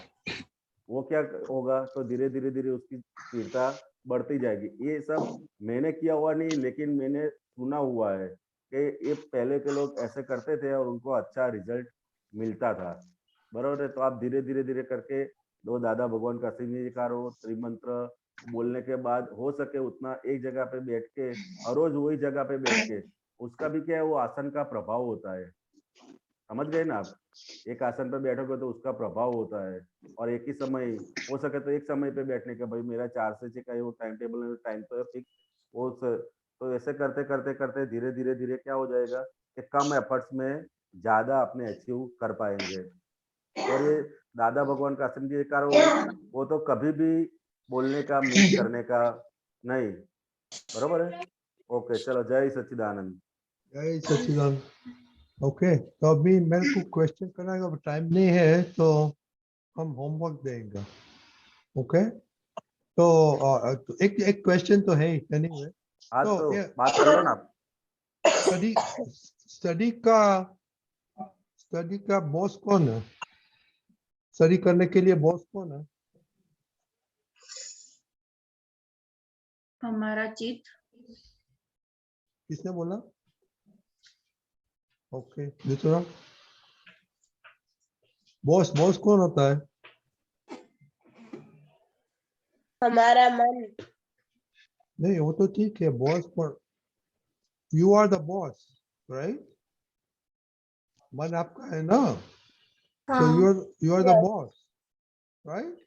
वो क्या होगा, तो धीरे धीरे धीरे उसकी स्थिरता बढ़ती जाएगी। ये सब मैंने किया हुआ नहीं, लेकिन मैंने सुना हुआ है कि ये पहले के लोग ऐसे करते थे और उनको अच्छा रिजल्ट मिलता था। बरोबर है। तो आप धीरे धीरे धीरे करके दो दादा भगवान का सिंह हो, त्रिमंत्र बोलने के बाद हो सके उतना एक जगह पे बैठ के, और रोज वही जगह पे बैठ के, उसका भी क्या है, वो आसन का प्रभाव होता है। समझ गए ना आप? एक आसन पे बैठोगे तो उसका प्रभाव होता है। और एक ही समय, हो सके तो एक समय पे बैठने का, भाई मेरा 4 से 6 का वो टाइम टेबल है, टाइम तो फिक्स वो तो ऐसे करते करते करते धीरे धीरे धीरे क्या हो जाएगा कि कम एफर्ट्स में ज्यादा अपने अचीव कर पाएंगे। और ये दादा भगवान का आश्रम जी कार वो तो कभी भी बोलने का, मिस करने का नहीं। बरोबर है। ओके, चलो, जय सच्चिदानंद। जय सच्चिदानंद। ओके, तो अभी मेरे को क्वेश्चन करना है, अब टाइम नहीं है तो हम होमवर्क देंगे। ओके, तो एक एक क्वेश्चन तो है एनीवे। आज तो तो बात कर लो ना आप। स्टडी स्टडी का बॉस कौन है? स्टडी करने के लिए बॉस कौन है? हमारा चित। किसने बोला? ओके, दूसरा बॉस बॉस कौन होता है? हमारा मन। नहीं, वो तो ठीक है, बॉस पर you are the boss, right? मन आपका है ना, तो you are the boss, right?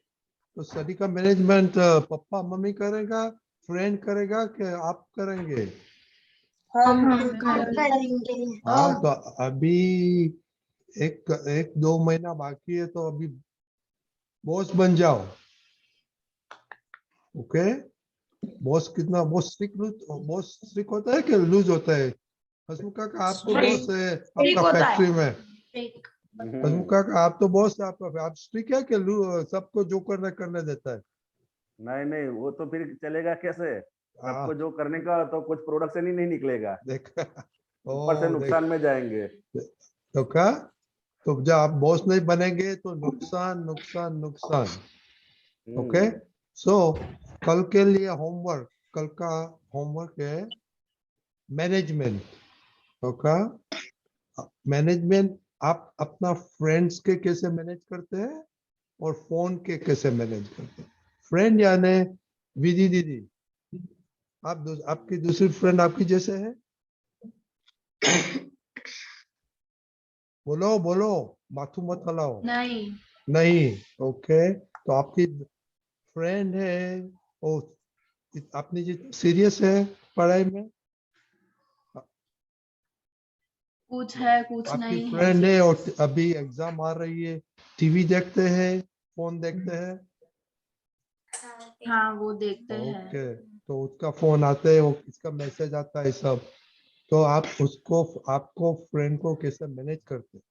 तो स्टडी का मैनेजमेंट पापा मम्मी करेगा, फ्रेंड करेगा कि आप करेंगे? हम करेंगे। हाँ, तो अभी एक दो महीना बाकी है, तो अभी बॉस बन जाओ। ओके, बॉस कितना बॉस स्ट्रिक्ट होता है कि लूज होता है? हसमुखा का आप तो बॉस है आपका फैक्ट्री में। हसमुखा का आप तो बॉस है आपका, आप स्ट्रिक्ट है कि सबको जो करने देता है? नहीं नहीं, वो तो फिर चलेगा कैसे? सबको जो करने का तो कुछ प्रोडक्शन ही नहीं निकलेगा, देखा? ऊपर से नुकसान में जाएंगे। तो क्या, तो जब आप बॉस नहीं बनेंगे तो नुकसान नुकसान नुकसान। ओके, सो कल के लिए होमवर्क, कल का होमवर्क है मैनेजमेंट। ओके, मैनेजमेंट आप अपना फ्रेंड्स के कैसे मैनेज करते हैं और फोन के कैसे मैनेज करते हैं? फ्रेंड यानी विधि दीदी, आपकी दूसरी फ्रेंड आपकी जैसे है? बोलो बोलो, माथू मत हलाओ। नहीं। नहीं, ओके, तो आपकी फ्रेंड है वो अपनी जी सीरियस है पढ़ाई में? कुछ है कुछ आपकी नहीं है फ्रेंड है और अभी एग्जाम आ रही है, टीवी देखते हैं, फोन देखते हैं? हाँ वो देखते हैं ओके, तो उसका फोन आता है, वो इसका मैसेज आता है सब, तो आप उसको, आपको फ्रेंड को कैसे मैनेज करते हैं?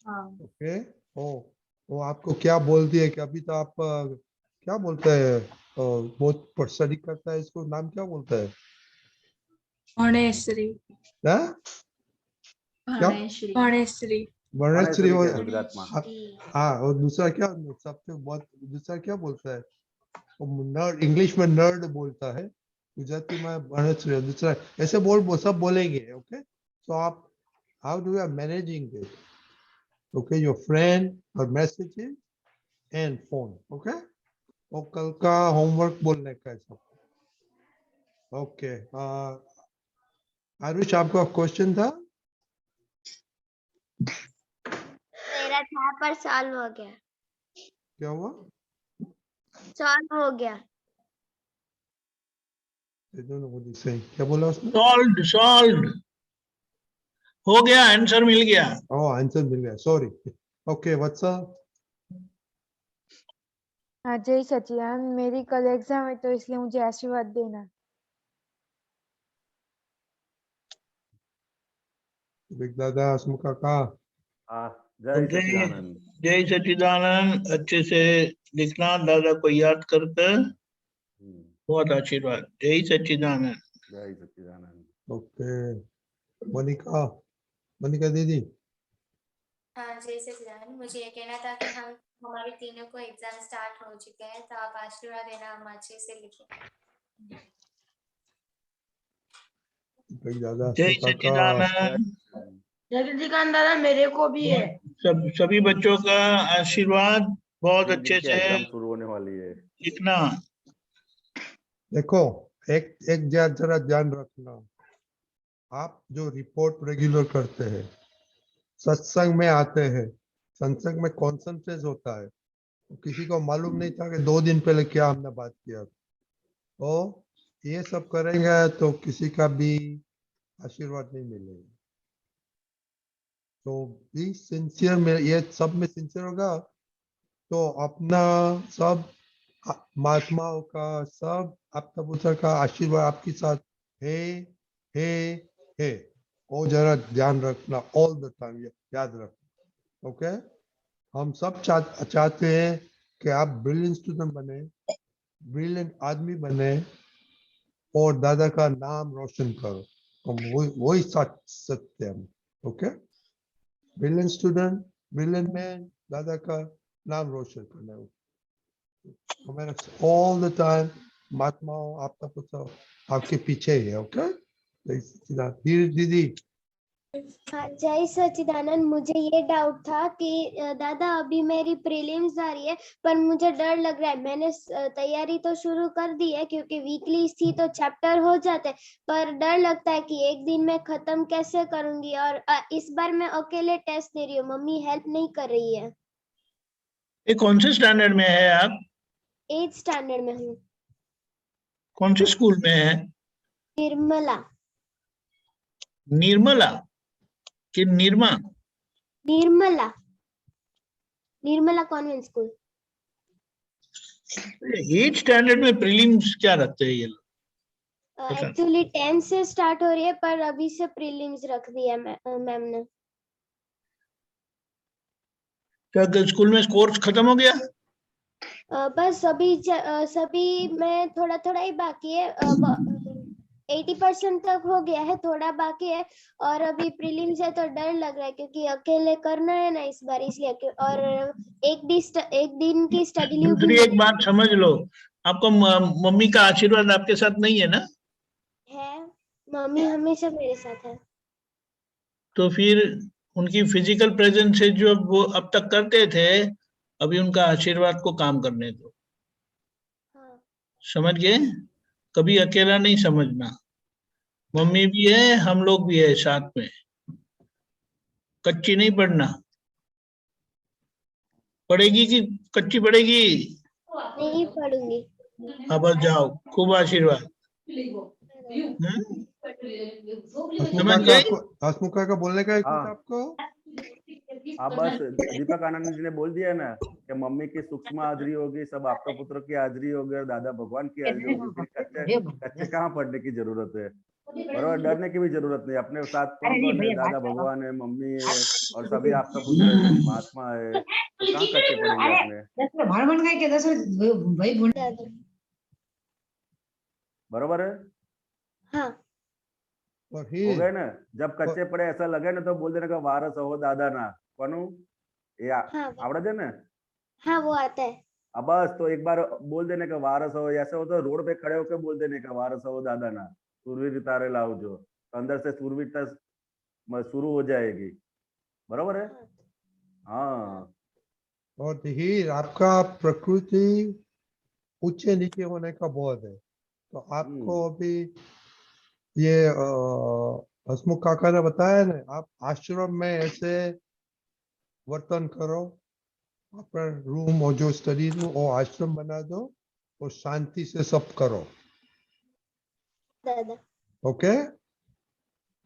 हाँ ओके, वो आपको क्या बोलती है कि अभी तो आप क्या बोलते हैं, बहुत स्टडी करता है, इसको नाम क्या बोलता है? ભણેશ્રી हाँ? क्या? भणेश्री ભણેશ્રી वर्णश्री हो, के गुजरात में हाँ, और दूसरा क्या, सबसे बहुत दूसरा क्या बोलता है? वो नर्ड, इंग्लिश में नर्ड बोलता है, गुजराती में वर्णश्री, दूसरा ऐसे सब बोलेंगे। ओके, सो आप, how do you are managing it? Okay, your friend और मैसेजेस एंड फोन। ओके, और कल का होमवर्क बोलने का है सब। ओके, आरुष आपका क्वेश्चन था? मेरा था पर सॉल्व हो गया। क्या हुआ? सॉल्व हो गया। I don't know what he's saying. क्या बोला उसने? सॉल्व्ड हो गया, आंसर मिल गया। Oh, आंसर मिल गया, सॉरी। Okay, what's up? हाँ जय सचिदानंद, मेरी कल एग्जाम है तो इसलिए मुझे आशीर्वाद देना। बिग दादा, हसमुख काका। जय सच्चिदानंद। जय सच्चिदानंद, अच्छे से लिखना, दादा को याद कर कर, बहुत आशीर्वाद। जय सच्चिदानंद। जय सच्चिदानंद। ओके, मनिका, मनिका दीदी। हाँ जय सच्चिदानंद, मुझे ये कहना था कि हमारे तीनों को एग्जाम स्टार्ट हो चुके हैं, तो आप आशीर्वाद देना, हम अच्छे से लिखें। बिग दादा, जय हसमुख काका। सच्चिदानंद। जगदीकांत दादा मेरे को भी है। सभी बच्चों का आशीर्वाद, बहुत अच्छे से एग्जाम शुरू होने वाली है। लिखना। देखो, एक एक जरा ध्यान रखना, आप जो रिपोर्ट रेगुलर करते हैं, सत्संग में आते हैं, सत्संग में कॉन्सेंट्रेट होता है, तो किसी को मालूम नहीं था कि 2 दिन पहले क्या हमने बात किया, तो ये सब करेंगे तो किसी का भी आशीर्वाद नहीं मिलेगा। तो बी सिंसियर में, ये सब में सिंसियर होगा तो अपना सब महात्माओं का, सब आपका पुत्र का आशीर्वाद आपके साथ है, है। वो जरा ध्यान रखना, ऑल द टाइम याद रखना। ओके, हम सब चाहते हैं कि आप ब्रिलियंट स्टूडेंट बने, ब्रिलियंट आदमी बने और दादा का नाम रोशन करो, हम वही सकते हैं। Okay, brilliant student, brilliant man, दादा का नाम रोशन करना है हमें ऑल द टाइम। महात्माओं, आपका पुत्र आपके पीछे ही है। ओके, दीदी। हाँ जय सच्चिदानंद, मुझे ये डाउट था कि दादा अभी मेरी प्रीलिम्स आ रही है पर मुझे डर लग रहा है। मैंने तैयारी तो शुरू कर दी है क्योंकि वीकली थी तो चैप्टर हो जाते, पर डर लगता है कि एक दिन में खत्म कैसे करूंगी। और इस बार मैं अकेले टेस्ट दे रही हूँ, मम्मी हेल्प नहीं कर रही है। ये कौन से स्टैंडर्ड में है आप? 8th स्टैंडर्ड में हूँ। कौन से स्कूल में है? निर्मला। निर्मला कि Nirma? Nirmala, Nirmala convent school. 8th standard में प्रीलिम्स क्या रखते हैं ये लोग? एक्चुअली 10 से स्टार्ट हो रही है पर अभी से प्रीलिम्स रख दिया मैम ने। क्या स्कूल में कोर्स खत्म हो गया? बस सभी में थोड़ा थोड़ा ही बाकी है। 80% तक हो गया है, थोड़ा बाकी है। और अभी प्रीलिम्स है तो डर लग रहा है क्योंकि अकेले करना है ना इस बार, इसलिए। और एक दिन की स्टडी लीव दूसरी एक बात समझ लो, आपको मम्मी का आशीर्वाद आपके साथ नहीं है ना? है, मम्मी हमेशा मेरे साथ है। तो फिर उनकी फिजिकल प्रेजेंस से जो वो अब तक करते थे, अभी उनका आशीर्वाद को काम करने दो। समझ गए? कभी अकेला नहीं समझना, मम्मी भी है, हम लोग भी है साथ में, कच्ची नहीं पढ़ना। पढ़ेगी कि कच्ची पढ़ेगी? नहीं पढ़ूंगी। अब जाओ, खूब आशीर्वाद। हसमुखा का आपको हसमुखा का बोलने का है कुछ हाँ। आपको? हाँ बस दीपक आनंद जी ने बोल दिया ना कि मम्मी की सूक्ष्म हाजिरी होगी, सब आपका पुत्र की हाजिरी होगी और दादा भगवान की हाजिरी होगी, फिर कच्चे कच्चे कहाँ पढ़ने की जरूरत है। बराबर, डरने की भी जरूरत नहीं। अपने साथ कौन कौन है? दादा भगवान है, मम्मी है और सभी आपका पुत्र है, महात्मा है, तो कहाँ कच्चे पड़ेंगे अपने। बरोबर है, हाँ और हो ही गए ना। जब कच्चे पड़े ऐसा लगे ना तो बोल देने का वारस हो दादा ना कोनु ये हाँ आवड़े है ना। हाँ वो आता है। अब बस तो एक बार बोल देने का वारस हो, ऐसे हो तो रोड पे खड़े होकर बोल देने का वारस हो दादा ना, सूरवीर तारे लाओ जो, तो अंदर से सूरवीरता शुरू हो जाएगी। बराबर है। हाँ और ही आपका प्रकृति ऊंचे नीचे होने का बहुत है, तो आपको अभी ये हसमुख काका ने बताया ना, आप आश्रम में ऐसे वर्तन करो, अपना रूम और जो स्टडी रूम और आश्रम बना दो और शांति से सब करो। दादा ओके,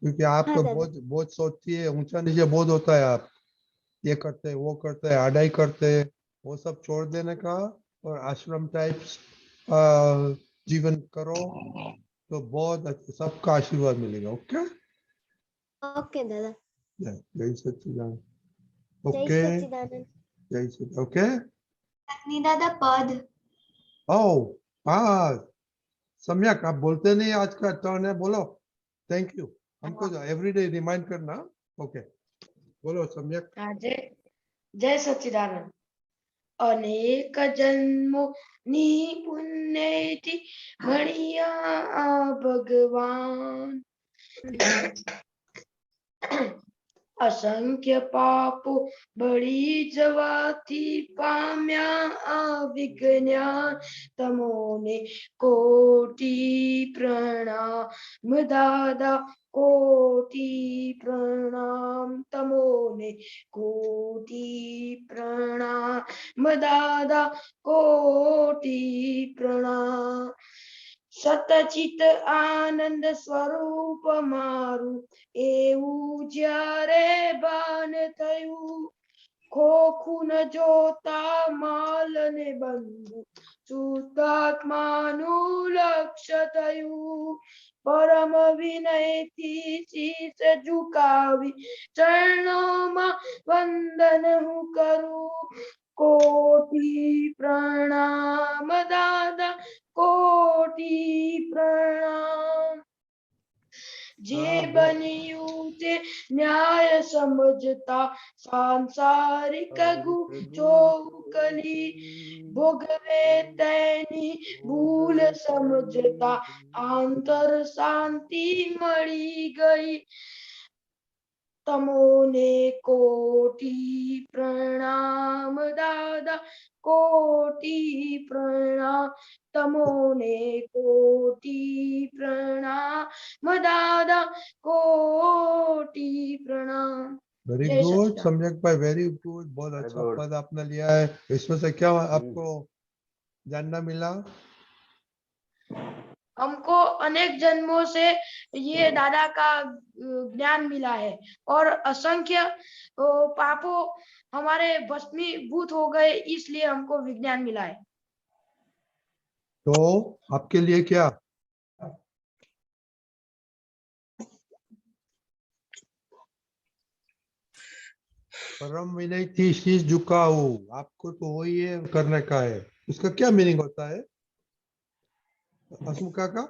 क्योंकि आप हाँ तो दादा। बहुत बहुत सोचती है, ऊंचा नीचे बहुत होता है, आप ये करते हैं वो करते हैं आडाई करते हैं, वो सब छोड़ देने का और आश्रम टाइप जीवन करो तो बहुत सबका आशीर्वाद मिलेगा। ओके ओके दादा। जय सच्चिदानंद। जय ओके सच्चिदानंद। जय सच्चिदानंद। ओके अग्नि दादा पद। ओ हाँ सम्यक, आप बोलते नहीं, आज का टर्न है, बोलो थैंक यू। हमको एवरीडे रिमाइंड करना। ओके बोलो सम्यक। जय जय सच्चिदानंद। अनेक जन्मों नि पुण्यति मणिया भगवान असंख्य पापो बड़ी जवाती पाम्या अविज्ञान तमोने कोटि प्रणाम दादा कोटि प्रणाम तमोने कोटि प्रणाम दादा कोटि प्रणाम સતચિત આનંદ સ્વરૂપ મારું એવું જ્યારે ભાન થયું ખોખું ન જોતા માલ ને બંધુ શુદ્ધાત્માનું લક્ષ્ય થયું પરમ વિનયથી શીશ ઝુકાવી ચરણોમાં વંદન હું કરું કોટી પ્રણામ દાદા कोटि प्रणाम जे बनियु ते न्याय समझता सांसारिक चौकली भोगवे तैनी भूल समझता आंतर शांति मड़ी गई तमोने कोटि प्रणाम दादा कोटि प्रणाम तमोने कोटि प्रणाम दादा कोटि प्रणाम। वेरी जय गुड सच्चिदानंद। सम्यक भाई, वेरी गुड, बहुत अच्छा पद आपने लिया है। इसमें से क्या आपको जानना मिला? हमको अनेक जन्मों से ये दादा का ज्ञान मिला है और असंख्य पापों हमारे भस्मीभूत हो गए, इसलिए हमको विज्ञान मिला है। तो आपके लिए क्या? परम विनय थी शीश झुकाओ, आपको तो वही है करने का है। उसका क्या मीनिंग होता है हसमुखा का?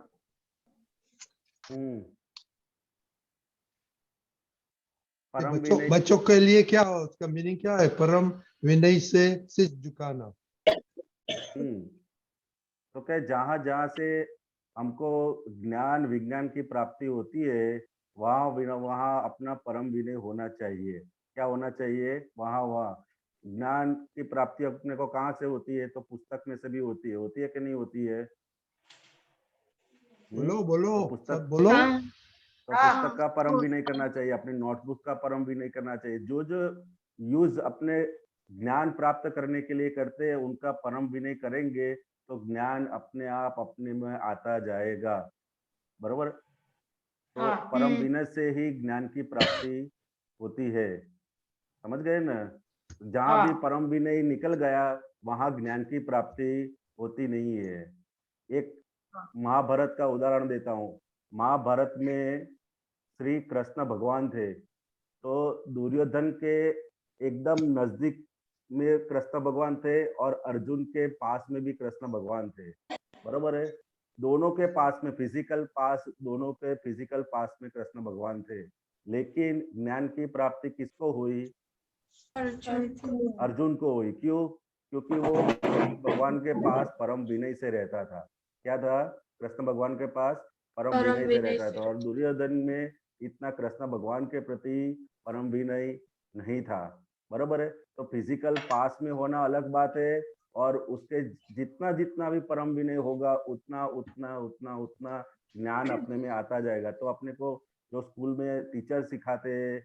बच्चों के लिए क्या उसका मीनिंग क्या है? परम विनय से शीश झुकाना। तो क्या जहां जहां से हमको ज्ञान विज्ञान की प्राप्ति होती है वहां अपना परम विनय होना चाहिए। क्या होना चाहिए? वहां ज्ञान की प्राप्ति अपने को कहाँ से होती है? तो पुस्तक में से भी होती है कि नहीं होती है? बोलो बोलो तो पुस्तक बोलो। तो पुस्तक का परम भी नहीं करना चाहिए, अपनी नोटबुक का परम भी नहीं करना चाहिए। जो जो यूज अपने ज्ञान प्राप्त करने के लिए करते हैं उनका परम भी नहीं करेंगे तो ज्ञान अपने आप अपने में आता जाएगा। बरोबर। तो हाँ। परम विनय से ही ज्ञान की प्राप्ति होती है, समझ गए ना। जहाँ भी हाँ। परम विनय निकल गया वहां ज्ञान की प्राप्ति होती नहीं है। एक महाभारत का उदाहरण देता हूँ। महाभारत में श्री कृष्ण भगवान थे, तो दुर्योधन के एकदम नजदीक में कृष्ण भगवान थे और अर्जुन के पास में भी कृष्ण भगवान थे, बरोबर है। दोनों के पास में दोनों के फिजिकल पास में कृष्ण भगवान थे, लेकिन ज्ञान की प्राप्ति किसको हुई? अर्जुन को हुई। क्यों? क्योंकि वो भगवान के पास परम विनय से रहता था। क्या था? कृष्ण भगवान के पास परम विनय से रहता था, और दुर्योधन में इतना कृष्ण भगवान के प्रति परम विनय नहीं था, बरोबर है। तो फिजिकल पास में होना अलग बात है, और उसके जितना जितना भी परम विनय होगा उतना उतना उतना उतना ज्ञान अपने में आता जाएगा। तो अपने को जो स्कूल में टीचर सिखाते हैं,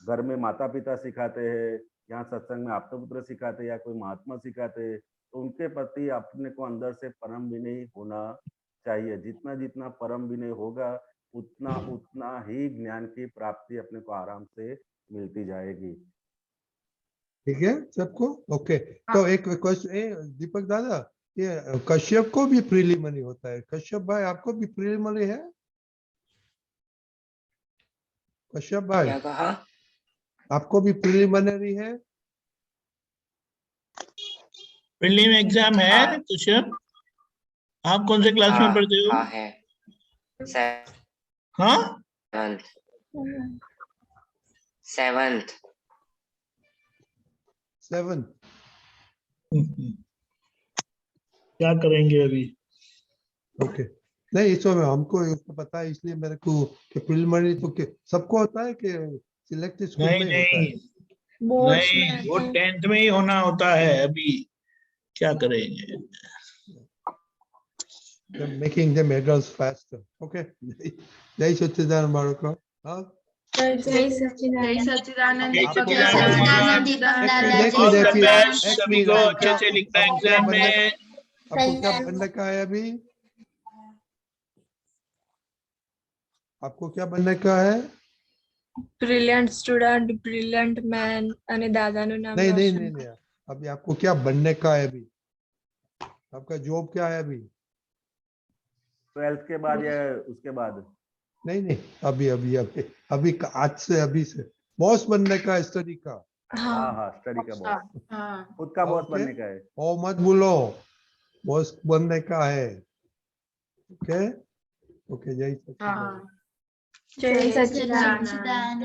घर में माता पिता सिखाते हैं, यहाँ सत्संग में आप्तपुत्र सिखाते हैं या कोई महात्मा सिखाते हैं, तो उनके प्रति अपने को अंदर से परम विनय होना चाहिए। जितना जितना परम विनय होगा उतना उतना ही ज्ञान की प्राप्ति अपने को आराम से मिलती जाएगी। ठीक है सबको? ओके। तो एक क्वेश्चन, दीपक दादा, ये कश्यप को भी प्रीलिमिनरी होता है? कश्यप भाई आपको भी प्रीलिमिनरी है? कश्यप भाई क्या कहा? आपको भी प्रीलिमिनरी है? प्रीलिम एग्जाम है हाँ। कश्यप? आप कौन से क्लास में पढ़ते हो? हाँ है। हाँ, 7th। क्या करेंगे अभी? ओके। नहीं, इस समय हमको पता है, इसलिए मेरे को कि प्रीलिमिनरी तो सबको होता है कि सिलेक्टेड स्कूल नहीं में ही होता है? नहीं, वो 10th में ही होना होता है। अभी क्या करेंगे? Making them adults faster. Okay. जय सच्चिदानंद बालको। हाँ, जय सच्चिदानंद आपको जय सच्चिदानंद दीपक दादा देखिए जय देखिए सच्चिदानंद। सभी को अच्छे से लिखना है एग्जाम में। आपको क्या बनने का है अभी? आपको क्या बनने का है? બ્રિલિયન્ટ સ્ટુડન્ટ, બ્રિલિયન્ટ મેન અને દાદાનું નામ नहीं नहीं રોશન नहीं नहीं, अभी आपको क्या बनने का है? अभी आपका जॉब क्या है अभी? 12th के बाद या उसके बाद? नहीं नहीं, अभी अभी अभी अभी आज से, अभी से बॉस बनने का है, स्टडी का। हाँ हाँ, स्टडी का बॉस, खुद का बॉस बनने का है। ओ मत बोलो, बॉस बनने का है। ओके ओके, जय सच्चिदानंद। जय सच्चिदानंद।